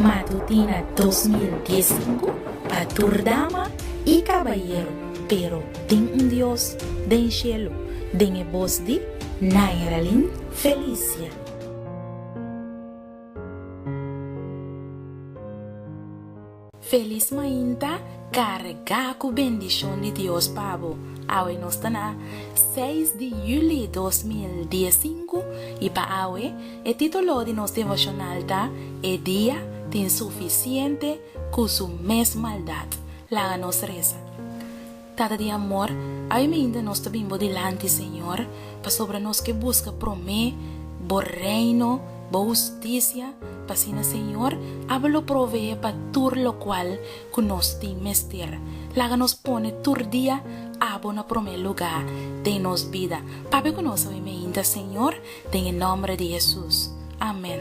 Matutina 2015 para tur dama y caballero, pero ten un Dios den cielo, den e voz de Nairalin Felicia. Feliz mainta, carga com bendição de Deus Pabo. Awe nós está na 6 de julho de 2015 e para awe, o título de nosso devocional tá é dia tem suficiente com sua mesma maldade. Lá nos reza. Tata de amor, ainda nós também delante, Senhor, para sobre nós que busca promê, bo reino, bo justiça, para sina Senhor, hablo provee para tur lo qual que nós tem mester. Lá nos pone tur dia, abo na promê lugar de nos vida. Papi que nós ainda, Senhor, em nome de Jesus. Amém.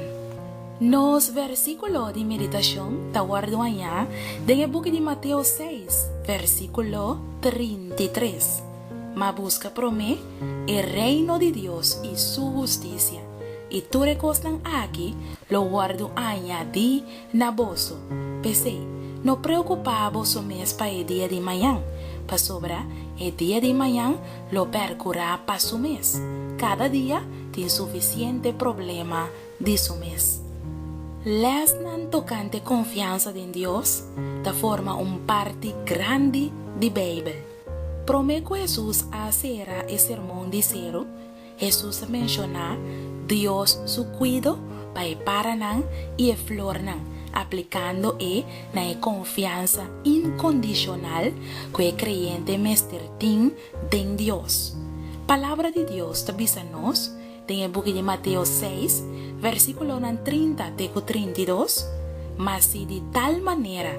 Nos versículo de meditação, está guardado amanhã, em book de Mateus 6, versículo 33. Mas busca promê, o reino de Deus e sua justiça. E tu recostan aqui, lo guardo amanhã de na bolso. Pensei, não preocupava somente para o dia de manhã, para sobrar, o dia de manhã, lo percorra para o mês. Cada dia tem suficiente problema de seu mês. Les nan tocante confiança em Deus, da forma parte grande de Bíblia. Promete Jesus a será o sermão de zero. Jesus menciona Deus su cuido para nan e flor nan, aplicando na confiança incondicional que o creyente mester tem em Deus. Palavra de Deus te avisa nos, em book de Mateus 6, versículo 30 até 32, mas se de tal maneira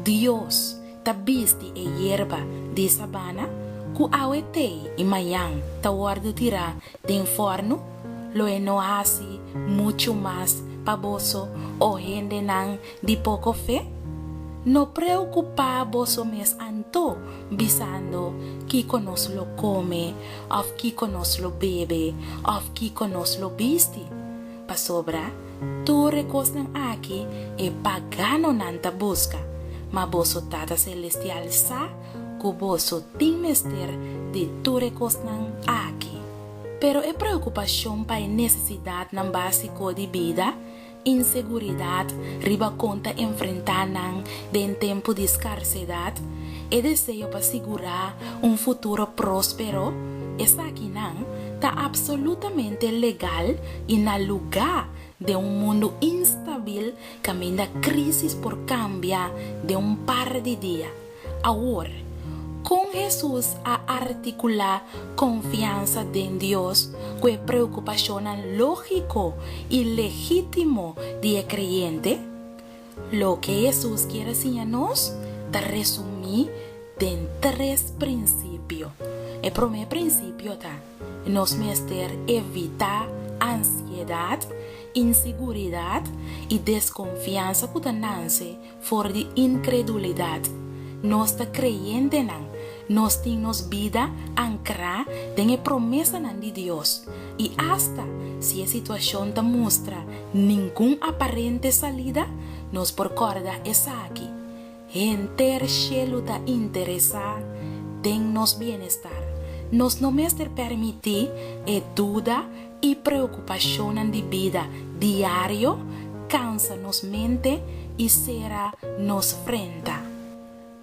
Deus te viste e hierba de sabana, que awete e manhã te guardo tirar de forno, lo enohasi mucho más paboso o gente nan de poco fe? No preocupa vosso mes anto, visando que conos lo come, of que conos lo bebe, of que conos lo viste. Pa sobra, tu recostan aqui e pagano nanta busca, ma vosso tata celestial sa, que vosso tem mester de tu recostan aqui. Pero é preocupação para a necessidade não básico de vida, inseguridade, riba conta enfrentar em tempo de escassidade, e desejo para segurar futuro próspero, essa aqui não está absolutamente legal e na lugar de mundo instável caminho da crise por cambiar de par de dias. Agora, com Jesus a articular confiança em Deus, com a preocupação lógico e legítimo de creyente, lo que Jesus quer ensinar-nos está resumido em 3 princípios. O primeiro princípio está nos mester evitar ansiedade, inseguridade e desconfiança que nasce fora de incredulidade. Nós está creyente nós temos vida ancrada em promessa de Deus e hasta se a situação te mostra nenhum aparente salida, nós procura essa aqui. Enter cielo está interessado em nosso bem-estar. Nós não mester permitir dúvida e preocupação de vida diário, cansa nos mente e será nos frente.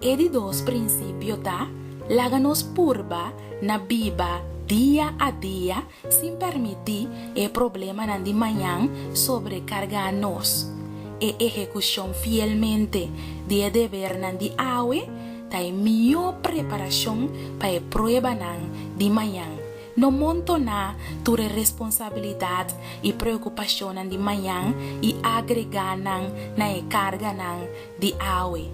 E de 2 princípios tá, laga-nos purba na biba dia a dia, sem permitir o problema de manhã sobrecargar-nos. E execução fielmente de dever de awe, tá a melhor preparação para a prova de manhã. No monto na tua responsabilidade e preocupação de manhã e agregar na carga de awe.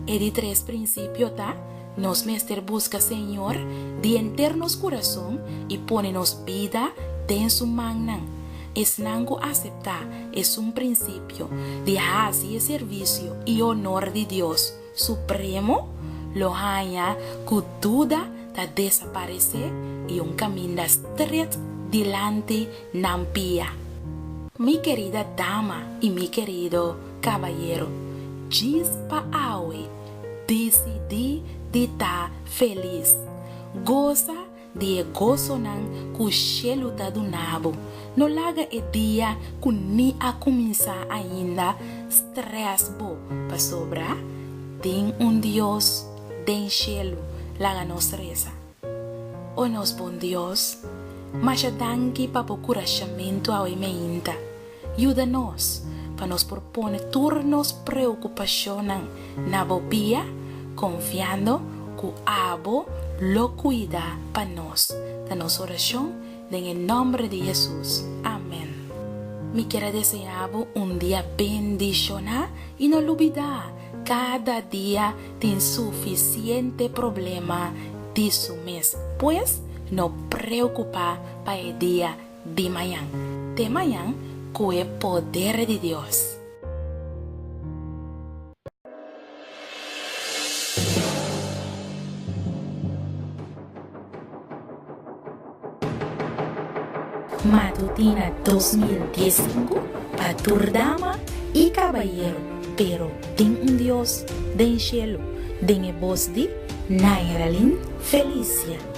E de 3 princípios, tá? Nos mester busca, Senhor, de enternos coração e pone-nos vida em sua mão. Esnango aceitar é princípio de hacer serviço e honor de Deus Supremo, lo hanya que tudo está desaparecer e caminho estreito dilante nampia. Mi querida dama e mi querido caballero. Gispa awe, decidi de ta feliz. Goza de gozo nan ku sheluta do nabo. No laga e dia ku ni a começar ainda stress bo pa sobra. Tem Dios den cielo laga nos reza. O nos bom Dios, mas danke pa po curachamento ao emeinta. Ajuda-nos para nos propor turnos preocupaciones na bobia, confiando que abo lo cuida para nos. Da nos oración en el nombre de Jesús. Amén. Me quiero desear un día bendicional y no olvidar, cada día tiene suficiente problema de su mes, pues no preocupa para el día de mañana. De mañana, con el poder de Dios. Matutina 2015 para tu dama y caballero, pero ten un Dios den cielo, den el voz de Nairalin Felicia.